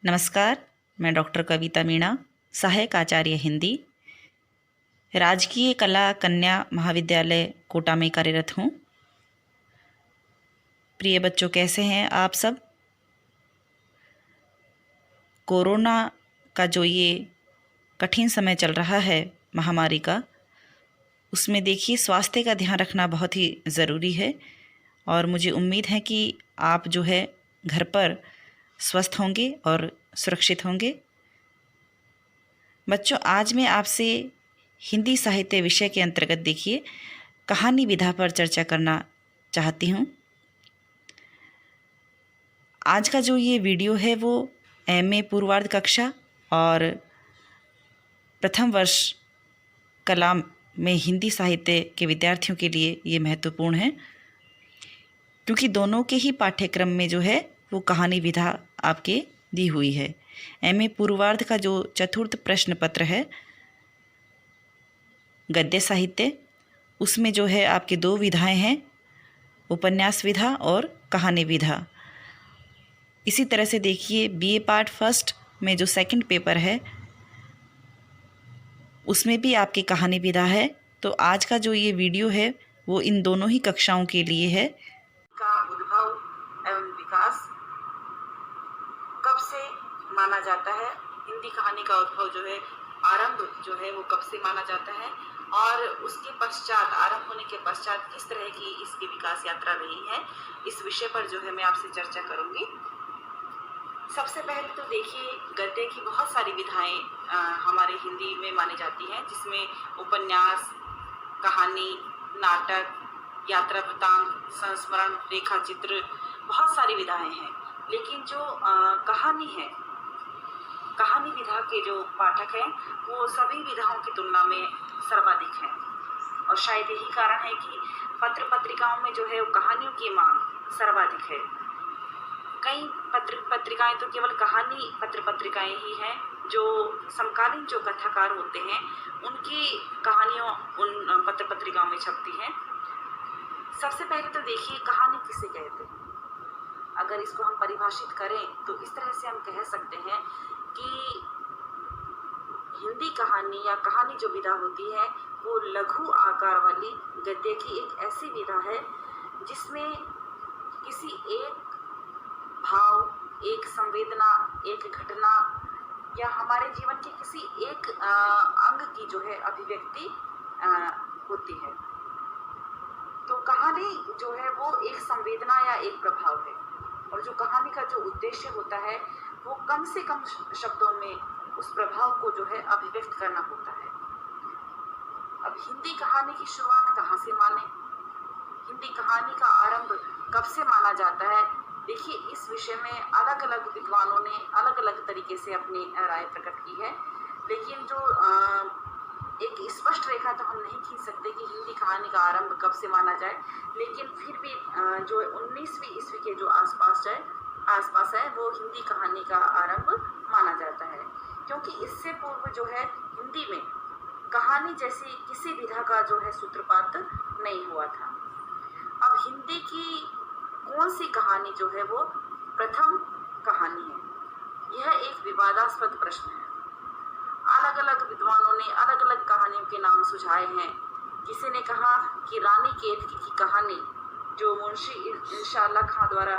नमस्कार। मैं डॉक्टर कविता मीणा, सहायक आचार्य हिंदी, राजकीय कला कन्या महाविद्यालय कोटा में कार्यरत हूँ। प्रिय बच्चों, कैसे हैं आप सब? कोरोना का जो ये कठिन समय चल रहा है महामारी का, उसमें देखिए स्वास्थ्य का ध्यान रखना बहुत ही ज़रूरी है और मुझे उम्मीद है कि आप जो है घर पर स्वस्थ होंगे और सुरक्षित होंगे। बच्चों, आज मैं आपसे हिंदी साहित्य विषय के अंतर्गत देखिए कहानी विधा पर चर्चा करना चाहती हूँ। आज का जो ये वीडियो है वो एमए पूर्वार्ध कक्षा और प्रथम वर्ष कला में हिंदी साहित्य के विद्यार्थियों के लिए ये महत्वपूर्ण है, क्योंकि दोनों के ही पाठ्यक्रम में जो है वो कहानी विधा आपके दी हुई है। एमए पूर्वार्ध का जो चतुर्थ प्रश्न पत्र है गद्य साहित्य, उसमें जो है आपके दो विधाएं हैं, उपन्यास विधा और कहानी विधा। इसी तरह से देखिए बीए पार्ट फर्स्ट में जो सेकंड पेपर है उसमें भी आपकी कहानी विधा है। तो आज का जो ये वीडियो है वो इन दोनों ही कक्षाओं के लिए है। का उद्भव एवं विकास कब से माना जाता है, हिंदी कहानी का उद्भव जो है, आरंभ जो है वो कब से माना जाता है और उसके पश्चात, आरंभ होने के पश्चात किस तरह की इसकी विकास यात्रा रही है, इस विषय पर जो है मैं आपसे चर्चा करूंगी। सबसे पहले तो देखिए गद्य की बहुत सारी विधाएं हमारे हिंदी में मानी जाती हैं, जिसमें उपन्यास, कहानी, नाटक, यात्रा वृत्तांत, संस्मरण, रेखा चित्र, बहुत सारी विधाएं हैं। लेकिन जो कहानी है, कहानी विधा के जो पाठक हैं वो सभी विधाओं की तुलना में सर्वाधिक हैं और शायद यही कारण है कि पत्र पत्रिकाओं में जो है वो कहानियों की मांग सर्वाधिक है। कई पत्रिकाएं तो केवल कहानी पत्र पत्रिकाएं ही हैं, जो समकालीन जो कथाकार होते हैं उनकी कहानियों उन पत्र पत्रिकाओं में छपती हैं। सबसे पहले तो देखिए कहानी किसे कहते हैं। अगर इसको हम परिभाषित करें तो इस तरह से हम कह सकते हैं कि हिंदी कहानी या कहानी जो विधा होती है वो लघु आकार वाली गद्य की एक ऐसी विधा है जिसमें किसी एक भाव, एक संवेदना, एक घटना या हमारे जीवन के किसी एक अंग की जो है अभिव्यक्ति होती है। तो कहानी जो है वो एक संवेदना या एक प्रभाव है और जो कहानी का जो उद्देश्य होता है वो कम से कम शब्दों में उस प्रभाव को जो है अभिव्यक्त करना होता है। अब हिंदी कहानी की शुरुआत कहाँ से माने, हिंदी कहानी का आरंभ कब से माना जाता है, देखिए इस विषय में अलग अलग विद्वानों ने अलग अलग तरीके से अपनी राय प्रकट की है। लेकिन जो एक स्पष्ट रेखा तो हम नहीं खींच सकते कि हिंदी कहानी का आरंभ कब से माना जाए, लेकिन फिर भी जो 19वीं ईस्वी के जो आसपास है वो हिंदी कहानी का आरंभ माना जाता है, क्योंकि इससे पूर्व जो है हिंदी में कहानी जैसी किसी विधा का जो है सूत्रपात नहीं हुआ था। अब हिंदी की कौन सी कहानी जो है वो प्रथम कहानी है, यह एक विवादास्पद प्रश्न है। अलग अलग विद्वानों ने अलग अलग कहानियों के नाम सुझाए हैं। किसी ने कहा कि रानी केतकी की कहानी जो मुंशी इंशाअल्लाह खां द्वारा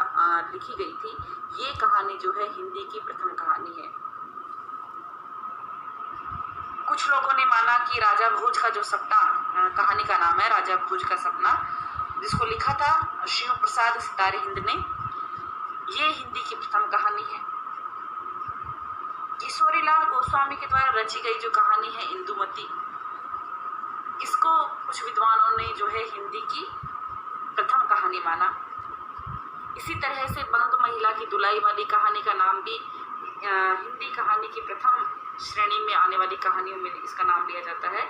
लिखी गई थी, ये कहानी जो है हिंदी की प्रथम कहानी है। कुछ लोगों ने माना कि राजा भोज का जो सपना, कहानी का नाम है राजा भोज का सपना, जिसको लिखा था शिव प्रसाद सितारे हिंद ने, ये हिंदी की प्रथम कहानी है। किशोरीलाल गोस्वामी के द्वारा रची गई जो कहानी है इंदुमती, इसको कुछ विद्वानों ने जो है हिंदी की प्रथम कहानी माना। इसी तरह से बंग महिला की दुलाई वाली कहानी का नाम भी हिंदी कहानी की प्रथम श्रेणी में आने वाली कहानियों में इसका नाम लिया जाता है।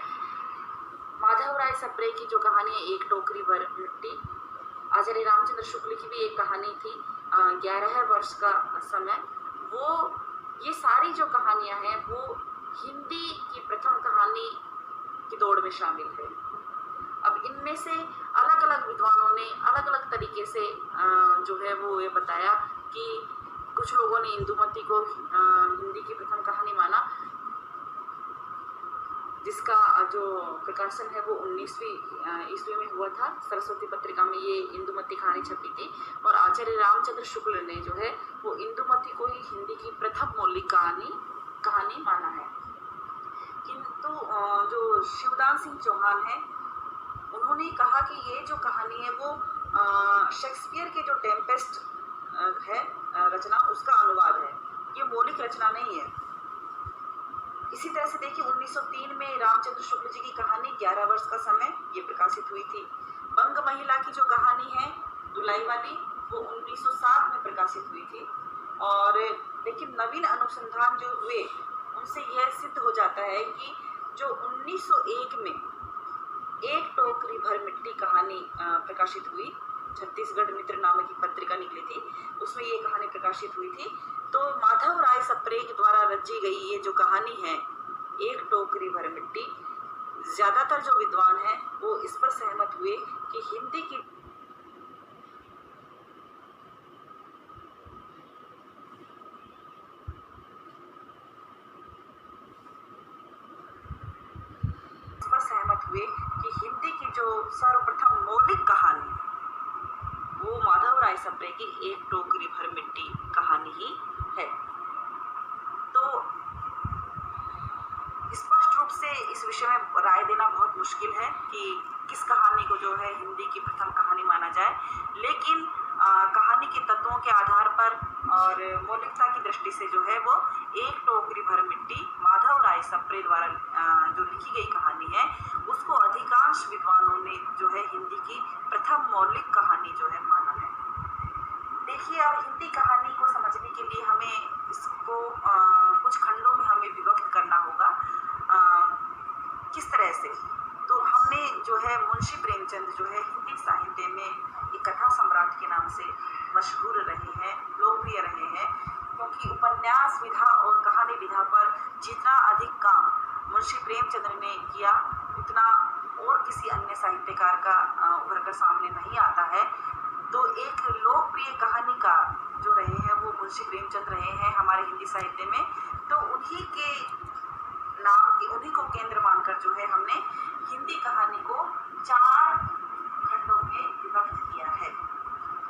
माधव राय सप्रे की जो कहानी है एक टोकरी भर मिट्टी, आचार्य रामचंद्र शुक्ल की भी एक कहानी थी 11 वर्ष का समय, वो ये सारी जो कहानियां हैं वो हिंदी की प्रथम कहानी की दौड़ में शामिल है। अब इनमें से अलग अलग विद्वानों ने अलग अलग तरीके से जो है वो ये बताया कि कुछ लोगों ने इंदुमती को जिसका जो प्रकाशन है वो 19वीं ईस्वी में हुआ था। सरस्वती पत्रिका में ये इंदुमती कहानी छपी थी और आचार्य रामचंद्र शुक्ल ने जो है वो इंदुमती को ही हिंदी की प्रथम मौलिक कहानी माना है। किंतु जो शिवदान सिंह चौहान है उन्होंने कहा कि ये जो कहानी है वो शेक्सपियर के जो टेम्पेस्ट है रचना उसका अनुवाद है, ये मौलिक रचना नहीं है। इसी तरह से देखिए 1903 में रामचंद्र शुक्ल जी की कहानी 11 वर्ष का समय ये प्रकाशित हुई थी। बंग महिला की जो कहानी है दुलाई वाली वो 1907 में प्रकाशित हुई थी। और लेकिन नवीन अनुसंधान जो हुए उनसे यह सिद्ध हो जाता है कि जो 1901 में एक टोकरी भर मिट्टी कहानी प्रकाशित हुई, छत्तीसगढ़ मित्र नामक की पत्रिका निकली थी, उसमें ये कहानी प्रकाशित हुई थी। तो माधव राय सप्रेक द्वारा रची गई ये जो कहानी है एक टोकरी भर मिट्टी, ज़्यादातर जो विद्वान हैं वो इस पर सहमत हुए कि हिंदी की जो सर्वप्रथम मौलिक कहानी वो माधव राय सप्रे की एक टोकरी भर मिट्टी कहानी ही है। तो स्पष्ट रूप से इस विषय में राय देना बहुत मुश्किल है कि किस कहानी को जो है हिंदी की प्रथम कहानी माना जाए, लेकिन कहानी के तत्वों के आधार पर और मौलिकता की दृष्टि से जो है वो एक टोकरी भर मिट्टी माधव राय सप्रे द्वारा जो लिखी गई कहानी है उसको अधिकांश विद्वानों ने जो है हिंदी की प्रथम मौलिक कहानी जो है माना है। देखिए अब हिंदी कहानी को समझने के लिए हमें इसको कुछ खंडों में हमें विभक्त करना होगा। किस तरह से? तो हमने जो है मुंशी प्रेमचंद जो है हिंदी साहित्य में एक कथा सम्राट के नाम से मशहूर रहे हैं, लोकप्रिय रहे हैं, क्योंकि उपन्यास विधा और कहानी विधा पर जितना अधिक काम मुंशी प्रेमचंद ने किया उतना और किसी अन्य साहित्यकार का उभर कर सामने नहीं आता है। तो एक लोकप्रिय कहानीकार जो रहे हैं वो मुंशी प्रेमचंद रहे हैं हमारे हिंदी साहित्य में। तो उन्हीं के नाम की उन्हीं को केंद्र मानकर जो है हमने हिंदी कहानी को 4 खंडों में विभक्त किया है।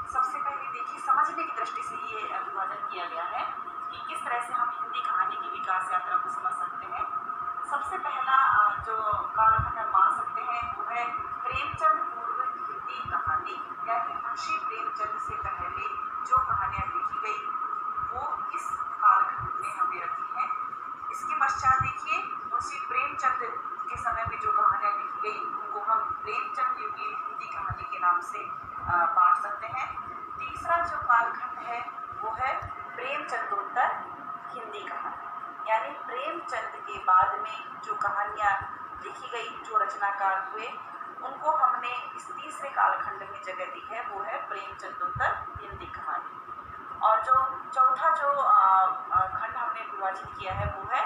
सबसे पहले देखिए समझने की दृष्टि से ये विभाजन किया गया है कि किस तरह से हम हिंदी कहानी की विकास यात्रा को समझ सकते हैं। सबसे पहला जो कालखंड हम मान सकते हैं वो है प्रेमचंद पूर्व हिंदी कहानी, यानी मुंशी प्रेमचंद से पहले जो कहानियाँ लिखी गई वो इस कालखंड में हमें रखी हैं। इसके पश्चात देखिए मुंशी प्रेमचंद के समय में जो कहानियाँ लिखी गई उनको हम प्रेमचंद युगीन हिंदी कहानी के नाम से बांट सकते हैं। तीसरा जो कालखंड है वो है प्रेमचंदोत्तर हिंदी कहानी, यानी प्रेमचंद के बाद में जो कहानियाँ लिखी गई, जो रचनाकार हुए, उनको हमने इस तीसरे कालखंड में जगह दी है, वो है प्रेमचंदोत्तर हिंदी कहानी। और जो चौथा जो खंड हमने विभाजित किया है वो है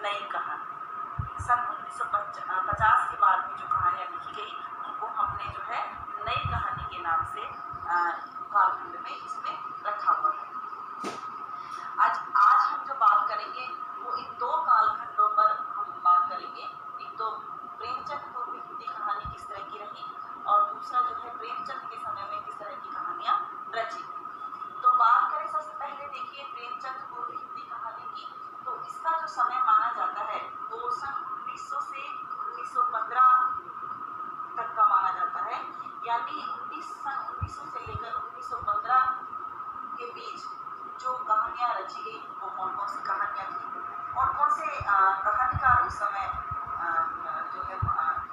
नई कहानी। सन 1950 के बाद में जो कहानियाँ लिखी गई उनको हमने जो है नई कहानी के नाम से कालखंड में इसमें रखा हुआ है। आज हम जो बात करेंगे वो इन 2 कालखंडों पर हम बात करेंगे। एक तो प्रेमचंद पूर्व हिंदी कहानी किस तरह की रही और दूसरा जो है प्रेमचंद के समय में किस तरह की कहानियाँ रची। तो बात करें सबसे पहले देखिए प्रेमचंद पूर्व हिंदी कहानी की, तो इसका जो समय माना जाता है वो सन 1900 से 1915 तक का माना जाता है, यानी सन 1900 से लेकर 1915 के बीच जो कहानियाँ रची गई वो कौन कौन सी कहानियाँ थी और कौन से कहानीकार उस समय जो है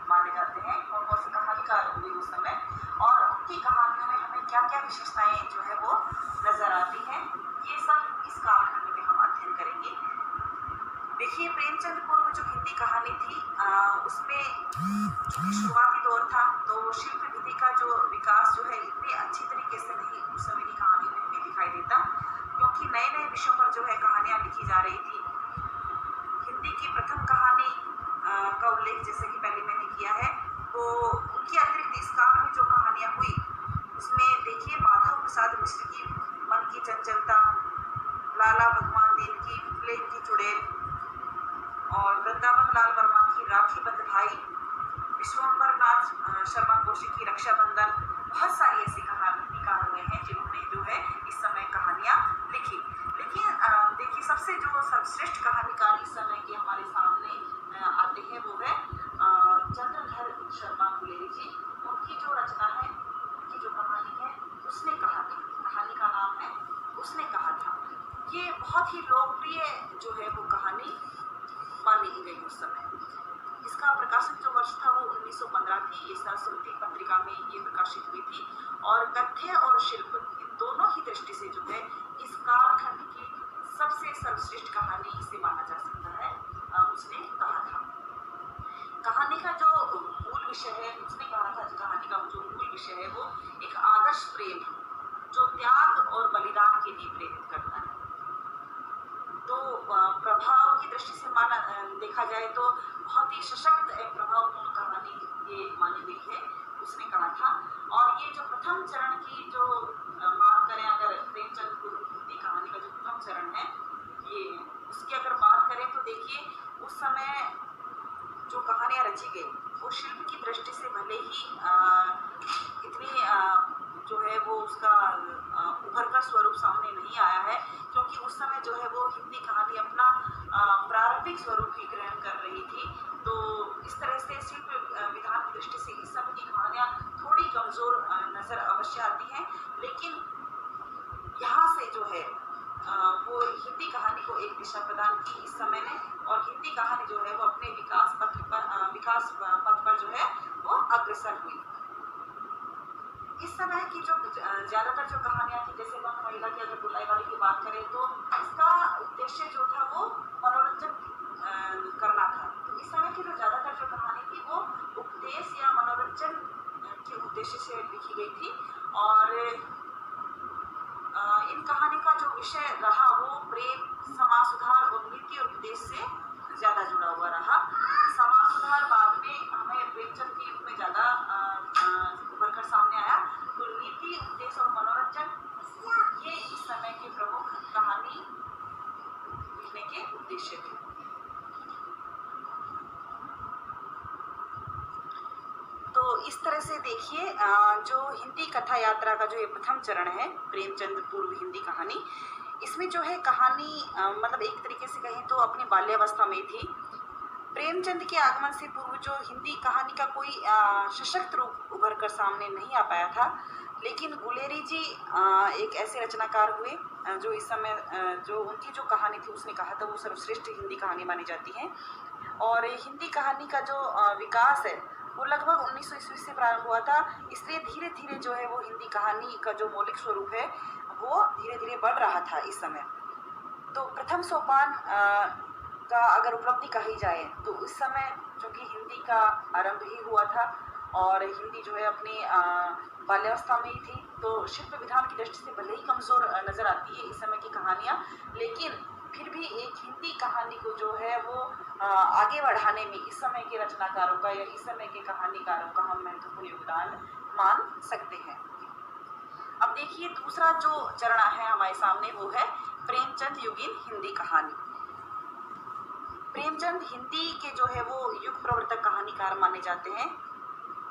माने जाते हैं, कौन कौन से कहानीकार हुए उस समय और उनकी कहानियों में हमें क्या क्या विशेषताएं जो है वो नजर आती हैं, ये सब इस कालखंड में हम अध्ययन करेंगे। देखिए प्रेमचंद पूर्व जो हिंदी कहानी थी उसमें चूँकि शुरुआती दौर था तो शिल्प विधि का जो विकास जो है इतने अच्छी तरीके से नहीं उस समय की कहानी में हमें दिखाई देता, क्योंकि नए नए विषयों पर जो है कहानियाँ लिखी जा रही थी। हिंदी की प्रथम कहानी का उल्लेख जैसे कि पहले मैंने किया है, तो उनके अतिरिक्त इस काल में जो कहानियाँ हुई उसमें देखिए माधव प्रसाद मिश्र की मन की चंचलता, लाला भगवान दीन की प्लेग की चुड़ैल और वृंदावन लाल वर्मा की राखी बंध भाई, विश्वम्बर नाथ शर्मा कोशी की रक्षाबंधन, बहुत सारी ऐसी कहानीकार हुए हैं जिन्होंने जो है इस समय कहानियाँ लिखी। लेकिन देखिए सबसे जो सर्वश्रेष्ठ कहानीकार इस समय के हमारे सामने आते हैं वो है चंद्रधर शर्मा गुलेरी जी। उनकी जो रचना है, उनकी जो कहानी है उसने कहा था, कहानी का नाम है उसने कहा था। ये बहुत ही लोकप्रिय जो है वो कहानी मानी गई उस समय। इसका प्रकाशन जो वर्ष था वो 1915 थी। ये सरस्वती पत्रिका में ये प्रकाशित हुई थी और गद्य और शिल्प इन दोनों ही दृष्टि से जो है इस कालखंड की सबसे सर्वश्रेष्ठ कहानी इसे माना जा सकता है। उसने कहा था कहानी का जो मूल विषय है, उसने कहा था कहानी का जो मूल विषय है वो एक आदर्श प्रेम जो त्याग और बलिदान के लिए प्रेरित करता है। तो प्रभाव की दृष्टि से माना देखा जाए तो बहुत ही सशक्त एवं प्रभावपूर्ण कहानी ये मानी गई है, उसने कहा था। और ये जो प्रथम चरण की जो बात करें, अगर प्रेमचंद की कहानी का जो प्रथम चरण है ये, उसकी अगर बात करें तो देखिए उस समय जो कहानियाँ रची गई वो शिल्प की दृष्टि से भले ही इतनी जो है वो उसका उभर कर स्वरूप सामने नहीं आया है, क्योंकि उस समय जो है वो हिंदी कहानी अपना प्रारंभिक स्वरूप ही ग्रहण कर रही थी। तो इस तरह से शिल्प विधान की दृष्टि से इस समय की कहानियाँ थोड़ी कमजोर नजर अवश्य आती हैं, लेकिन यहाँ से जो है वो हिंदी कहानी को एक दिशा प्रदान की इस समय ने, और हिंदी कहानी जो है वो अपने विकास पथ पर जो है वो अग्रसर हुई। इस समय की जो ज्यादातर जो कहानियां थी, जैसे वन महिला की अगर बुलाई वाली की बात करें तो इसका उद्देश्य जो था वो मनोरंजन करना था। तो इस समय की जो ज्यादातर जो कहानी थी वो उपदेश या मनोरंजन के उद्देश्य से लिखी गई थी, और इन कहानी का जो विषय रहा वो प्रेम, समाज सुधार और नीति और उपदेश से ज्यादा जुड़ा हुआ रहा। समाज सुधार बाद में हमें प्रेमचंद के युग में ज्यादा उभर कर सामने आया। तो नीति, उपदेश और मनोरंजन ये इस समय के प्रमुख कहानी लिखने के उद्देश्य थे। तो इस तरह से देखिए जो हिंदी कथा यात्रा का जो ये प्रथम चरण है, प्रेमचंद पूर्व हिंदी कहानी, इसमें जो है कहानी मतलब एक तरीके से कहें तो अपनी बाल्यावस्था में थी। प्रेमचंद के आगमन से पूर्व जो हिंदी कहानी का कोई सशक्त रूप उभर कर सामने नहीं आ पाया था, लेकिन गुलेरी जी एक ऐसे रचनाकार हुए जो इस समय जो उनकी जो कहानी थी उसने कहा था वो सर्वश्रेष्ठ हिंदी कहानी मानी जाती है। और हिंदी कहानी का जो विकास है वो लगभग 1900 ईस्वी से प्रारंभ हुआ था, इसलिए धीरे धीरे जो है वो हिंदी कहानी का जो मौलिक स्वरूप है वो धीरे धीरे बढ़ रहा था इस समय। तो प्रथम सोपान का अगर उपलब्धि कही जाए तो उस समय चूँकि हिंदी का आरंभ ही हुआ था और हिंदी जो है अपनी बाल्यावस्था में ही थी, तो शिल्प विधान की दृष्टि से भले ही कमज़ोर नज़र आती है इस समय की कहानियाँ, लेकिन फिर भी एक हिंदी कहानी को जो है वो आगे बढ़ाने में इस समय के रचनाकारों का या इस समय के कहानीकारों का हम महत्वपूर्ण योगदान मान सकते हैं। अब देखिए दूसरा जो चरण है हमारे सामने वो है प्रेमचंद युगीन हिंदी कहानी। प्रेमचंद हिंदी के जो है वो युग प्रवर्तक कहानीकार माने जाते हैं।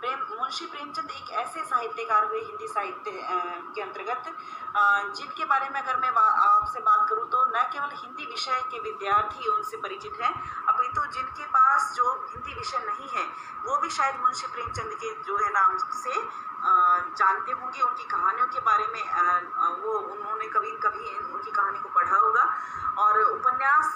मुंशी प्रेमचंद एक ऐसे साहित्यकार हुए हिंदी साहित्य के अंतर्गत जिनके बारे में अगर मैं आपसे बात करूं तो न केवल हिंदी विषय के विद्यार्थी उनसे परिचित हैं, अपितु जिनके पास जो हिंदी विषय नहीं है वो भी शायद मुंशी प्रेमचंद के जो है नाम से जानते होंगे। उनकी कहानियों के बारे में वो उन्होंने कभी कभी उनकी कहानी को पढ़ा होगा, और उपन्यास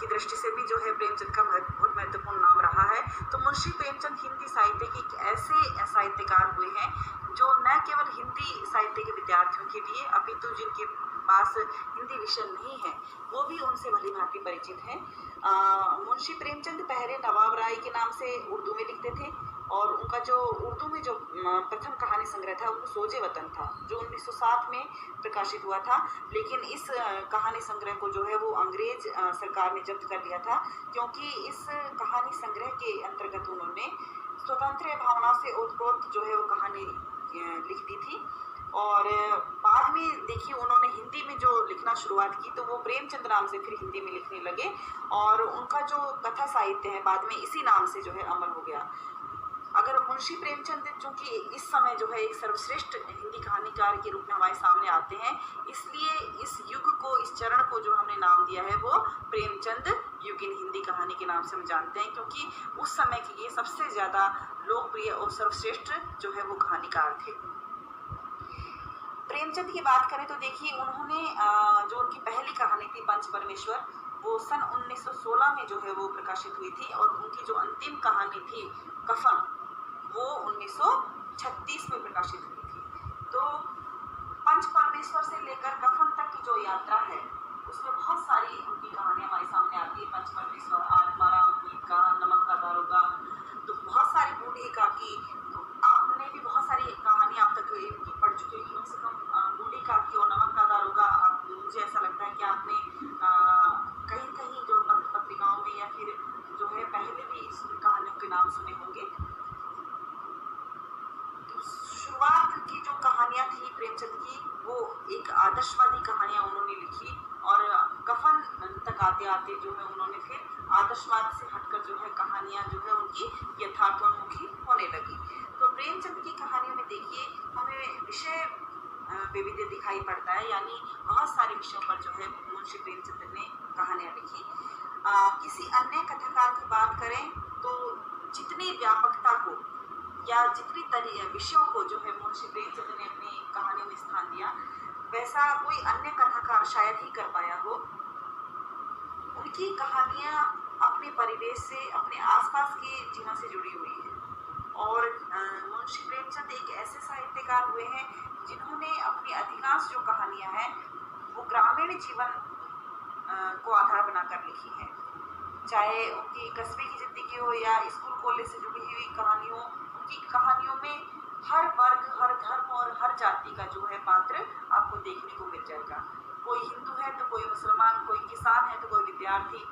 की दृष्टि से भी जो है प्रेमचंद का बहुत महत्वपूर्ण नाम रहा है। तो मुंशी प्रेमचंद हिंदी साहित्य के एक ऐसे साहित्यकार हुए हैं जो न केवल हिंदी साहित्य के विद्यार्थियों के लिए अपितु जिनके पास हिंदी विषय नहीं है वो भी उनसे भली भांति परिचित हैं। मुंशी प्रेमचंद पहले नवाब राय के नाम से उर्दू में लिखते थे, और उनका जो उर्दू में जो प्रथम कहानी संग्रह था वो सोजे वतन था जो 1907 में प्रकाशित हुआ था। लेकिन इस कहानी संग्रह को जो है वो अंग्रेज सरकार ने जब्त कर लिया था, क्योंकि इस कहानी संग्रह के अंतर्गत उन्होंने स्वतंत्र भावना से ओतप्रोत जो है वो कहानी लिख दी थी। और बाद में देखिए उन्होंने हिंदी में जो लिखना शुरुआत की तो वो प्रेमचंद नाम से फिर हिंदी में लिखने लगे और उनका जो कथा साहित्य है बाद में इसी नाम से जो है अमर हो गया। अगर मुंशी प्रेमचंद चूंकि इस समय जो है एक सर्वश्रेष्ठ हिंदी कहानीकार के रूप में हमारे सामने आते हैं, इसलिए इस युग को, इस चरण को जो हमने नाम दिया है वो प्रेमचंद युग इन हिंदी कहानी के नाम से हम जानते हैं, क्योंकि उस समय के ये सबसे ज़्यादा लोकप्रिय और सर्वश्रेष्ठ जो है वो कहानीकार थे। प्रेमचंद की बात करें तो देखिए उन्होंने जो उनकी पहली कहानी थी पंच परमेश्वर, वो सन 1916 में जो है वो प्रकाशित हुई थी और उनकी जो अंतिम कहानी थी कफन, वो 1936 में प्रकाशित हुई थी। तो पंच परमेश्वर से लेकर कफन तक की जो यात्रा है उसमें बहुत सारी उनकी कहानियां हमारे सामने आती है। पंच परमेश्वर, आत्माराम, का नमक का दारोगा, तो बहुत सारी बूढ़ी काकी, आपने भी बहुत सारी कहानी आप तक इनकी पढ़ चुके हैं। कम से कम बूढ़ी काकी और नमक का दारोगा, आप मुझे ऐसा लगता है कि आपने कहीं कहीं जो पत्र पत्रिकाओं में या फिर जो है पहले भी इस कहानियों के नाम सुने होंगे। शुरुआत की जो कहानियां थी प्रेमचंद की, वो एक आदर्शवादी कहानियां उन्होंने लिखी और कफन तक आते आते जो है उन्होंने फिर आदर्शवाद से हटकर जो है कहानियां जो है उनकी यथार्थोन्मुखी होने लगी। तो प्रेमचंद की कहानियों में देखिए हमें विषय वैविध्य दिखाई पड़ता है, यानी बहुत सारे विषयों पर जो है मुंशी प्रेमचंद ने कहानियां लिखी। किसी अन्य कथाकार की बात करें तो जितनी व्यापकता को या जितनी विषयों को जो है मुंशी प्रेमचंद ने अपनी कहानियों में स्थान दिया, वैसा कोई अन्य कथाकार शायद ही कर पाया हो। उनकी कहानियां अपने परिवेश से, अपने आसपास के जीवन से जुड़ी हुई है और मुंशी प्रेमचंद एक ऐसे साहित्यकार हुए हैं जिन्होंने अपनी अधिकांश जो कहानियां हैं वो ग्रामीण जीवन को आधार बनाकर लिखी है। चाहे उनकी कस्बे की जिंदगी हो या स्कूल कॉलेज से जुड़ी हुई कहानी हो, उनकी कहानियों में हर वर्ग, हर धर्म और हर जाति का जो है पात्र आपको देखने को मिल जाएगा। कोई हिंदू है तो कोई मुसलमान, कोई किसान है तो कोई विद्यार्थी।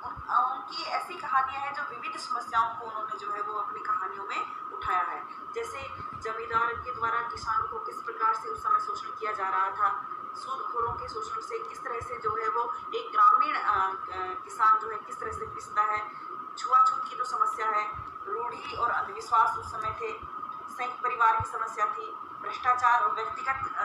उनकी ऐसी कहानियां हैं जो विविध समस्याओं को उन्होंने जो है वो अपनी कहानियों में उठाया है। जैसे जमींदार के द्वारा किसानों को किस प्रकार से उस समय शोषण किया जा रहा था, सूदखोरों के शोषण से किस तरह से जो है वो एक ग्रामीण किसान जो है किस तरह से पिसता है, छुआछूत की जो समस्या है, रूढ़ी और अंधविश्वास उस समय थे, संयुक्त परिवार की समस्या थी, भ्रष्टाचार और व्यक्तिगत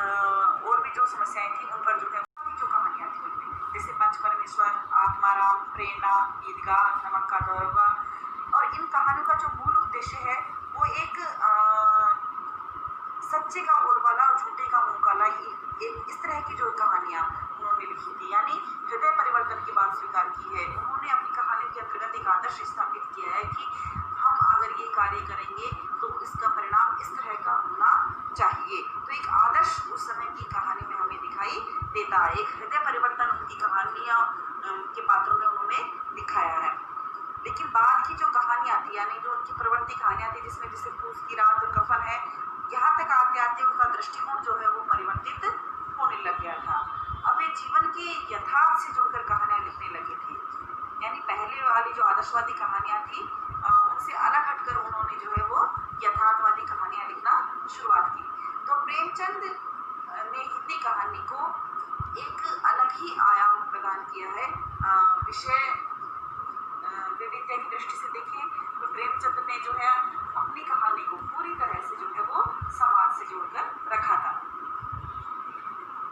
और भी जो समस्याएं थी उन पर जो है जो कहानियां थी उनमें, जैसे पंच परमेश्वर, आत्माराम, प्रेरणा, ईदगाह, नमक का दारोगा। और इन कहानियों का जो मूल उद्देश्य है वो एक सच्चे का बोलबाला और झूठे का मुंह काला, एक इस तरह की जो कहानियां उन्होंने लिखी थी, यानी हृदय परिवर्तन की बात स्वीकार की है। उन्होंने अपनी कहानियों के अंतर्गत एक आदर्श स्थापित किया है कि हम अगर ये कार्य करेंगे तो इसका परिणाम इस तरह का होना चाहिए। तो एक आदर्श उस समय की कहानी में हमें दिखाई देता है, एक हृदय परिवर्तन उनकी कहानियां के पात्रों में उन्होंने दिखाया है। लेकिन बाद की जो कहानियां थी, यानी जो उनकी प्रवृत्ति कहानियां थी जिसमें जैसे फूस की रात और कफन है, यहाँ तक आते आते उनका दृष्टिकोण जो है वो परिवर्तित होने लग गया था। अब वे जीवन के यथार्थ से जुड़कर कहानियां लिखने लगे थे, यानी पहले वाली जो आदर्शवादी कहानियां थी उनसे अलग हटकर उन्होंने जो है वो यथार्थवादी कहानियां लिखना शुरुआत की। तो प्रेमचंद ने हिंदी कहानी को एक अलग ही आयाम प्रदान किया है। विषय विविधता की दृष्टि से देखें तो प्रेमचंद ने जो है अपनी कहानी को पूरी तरह से जो है वो समाज से जोड़कर रखा था।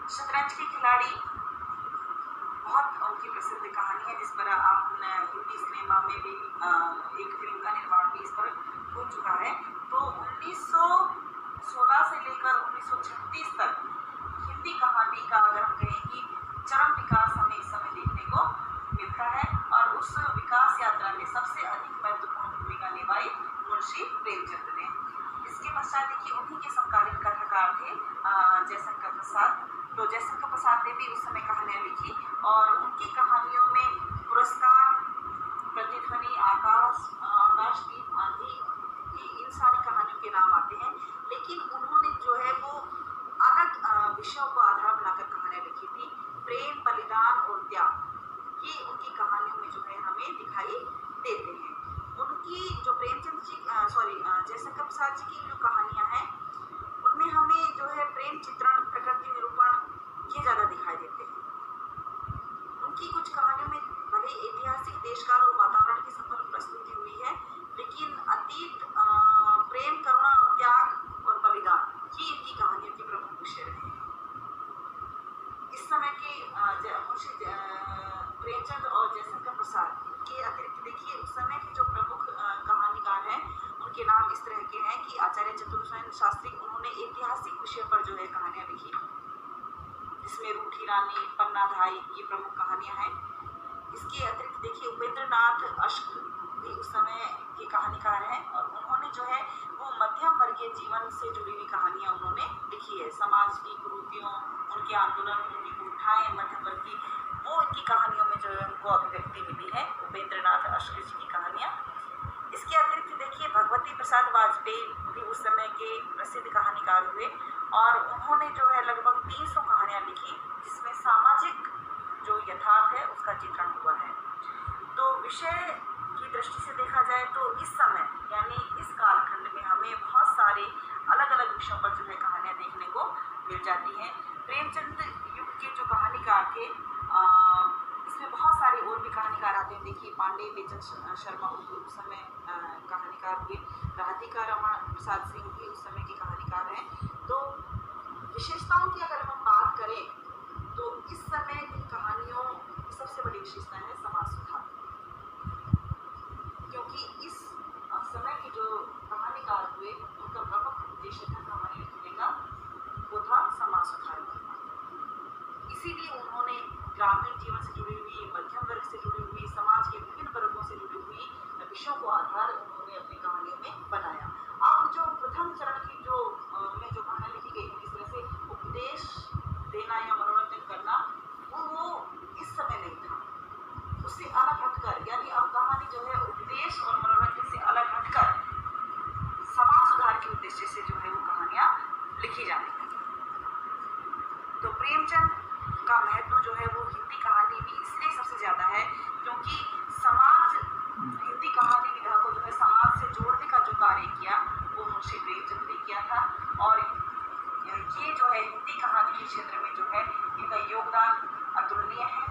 शतरंज के खिलाड़ी बहुत उनकी प्रसिद्ध कहानी है जिस पर आपने हिंदी सिनेमा में भी एक फिल्म का निर्माण भी इस पर हो चुका है। तो 1916 से लेकर 1936 तक हिंदी कहानी का अगर हम कहें कि चरम विकास हमें इस समय देखने को मिलता है और उस विकास यात्रा में सबसे अधिक महत्वपूर्ण भूमिका निभाई मुंशी प्रेमचंद ने। इसके पश्चात देखिए उन्हीं के समकालीन कथाकार थे जयशंकर प्रसाद। तो जयशंकर प्रसाद ने भी उस समय कहानियां लिखी और उनकी कहानियों में पुरस्कार, प्रतिध्वनि, आकाशदीप, आंधी, इन सारी कहानियों के नाम आते हैं। लेकिन उन्होंने जो है वो अलग विषयों को आधार बनाकर कहानियां लिखी थी। प्रेम, बलिदान और त्याग, ये उनकी कहानियों में जो है हमें दिखाई देते हैं। उनकी जो प्रेमचंद जी जयशंकर प्रसाद जी की जो कहानियां हैं उनमें हमें जो है प्रेम चित्रण, प्रकृति निरूपण ये ज़्यादा दिखाई देते हैं। उनकी कुछ कहानियों में भले ऐतिहासिक देशकाल और वातावरण की सफल प्रस्तुति हुई है, लेकिन अतीत, प्रेम, करुणा और त्याग और बलिदान ये इनकी कहानियों के प्रमुख विषय रहे हैं। इस समय के मुंशी प्रेमचंद और जयशंकर प्रसाद के अतिरिक्त देखिए उस समय के जो प्रमुख कहानीकार हैं उनके नाम इस तरह के हैं कि आचार्य चतुर्सेन शास्त्री, उन्होंने ऐतिहासिक विषय पर जो है कहानियां लिखी, जिसमें रूठी रानी, पन्ना धाई ये प्रमुख कहानियां हैं। इसके अतिरिक्त देखिए उपेंद्र नाथ अश्क भी उस समय के कहानीकार हैं और उन्होंने जो है वो मध्यम वर्गीय जीवन से जुड़ी हुई कहानियां उन्होंने लिखी है। समाज की कुरीतियों, उनके आंदोलन, उनकी कुंठाएं, मध्यम वर्ग की, वो इनकी कहानियों में जो है उनको अभिव्यक्ति मिली है, उपेंद्र नाथ अश्क जी की कहानियाँ। इसके अतिरिक्त देखिए भगवती प्रसाद वाजपेयी भी उस समय के प्रसिद्ध कहानीकार हुए और उन्होंने जो है लगभग 300 कहानियाँ लिखी, जिसमें सामाजिक जो यथार्थ है उसका चित्रण हुआ है। तो विषय की दृष्टि से देखा जाए तो इस समय यानी इस कालखंड में हमें बहुत सारे अलग अलग विषयों पर जो है कहानियाँ देखने को मिल जाती हैं। प्रेमचंद युग के जो कहानीकार थे, इसमें बहुत सारे और भी कहानीकार आते हैं। देखिए पांडे बेचन शर्मा उस समय कहानीकार हुए, राधिका रमन प्रसाद सिंह भी उस समय के कहानीकार हैं। तो विशेषताओं की अगर हम बात करें तो इस समय की कहानियों की सबसे बड़ी विशेषता है समाज सुधार, क्योंकि इस समय के जो कहानीकार हुए उनका प्रमुख उद्देश्य था कहानी लिखने का, वो था समाज सुधार करना। इसीलिए उन्होंने ग्रामीण जीवन से जुड़ी हुई, मध्यम वर्ग से जुड़ी हुई, समाज के विभिन्न वर्गों से जुड़ी हुई विषयों को आधार उन्होंने अपनी कहानियों में बनाया। अब जो प्रथम चरण की जो में जो कहानी लिखी गई थी, जिस तरह से उपदेश देना या मनोरंजन करना, वो इस समय नहीं था। उससे अलग हटकर, यानी अब कहानी जो है उपदेश और मनोरंजन से अलग हटकर समाज सुधार के उद्देश्य से जो है वो कहानियाँ लिखी जाने लगी। तो प्रेमचंद का महत्व जो है वो हिंदी कहानी में इसलिए सबसे ज़्यादा है क्योंकि समाज, हिंदी कहानी विधा को जो है समाज से जोड़ने का जो कार्य किया वो मुंशी प्रेमचंद ने किया था। और ये जो है हिंदी कहानी के क्षेत्र में जो है इनका योगदान अतुलनीय है।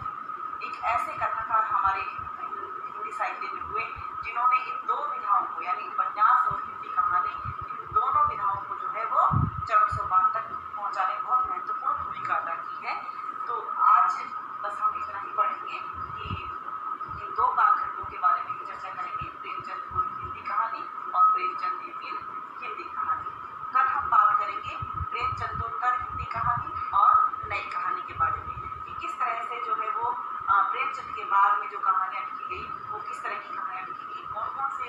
एक ऐसे कथाकार हमारे हिंदी साहित्य में हुए जिन्होंने इन दो विधाओं को, यानी उपन्यास और हिंदी कहानी, इन दोनों विधाओं को जो है वो चरण सोपान तक पहुँचाने में बहुत महत्वपूर्ण भूमिका अदा की है। तो आज बस हम इतना ही पढ़ेंगे कि इन दो कालखंडों के बारे में चर्चा करेंगे, प्रेमचंद पूर्व हिंदी कहानी और प्रेमचंद द्वितीय हिंदी कहानी। कल हम बात करेंगे प्रेमचंदोत्तर हिंदी कहानी और नई कहानी के बारे में कि किस तरह से जो है वो प्रेमचंद के बाद में जो कहानियाँ लिखी गई वो किस तरह की कहानियाँ लिखी गई, कौन कौन से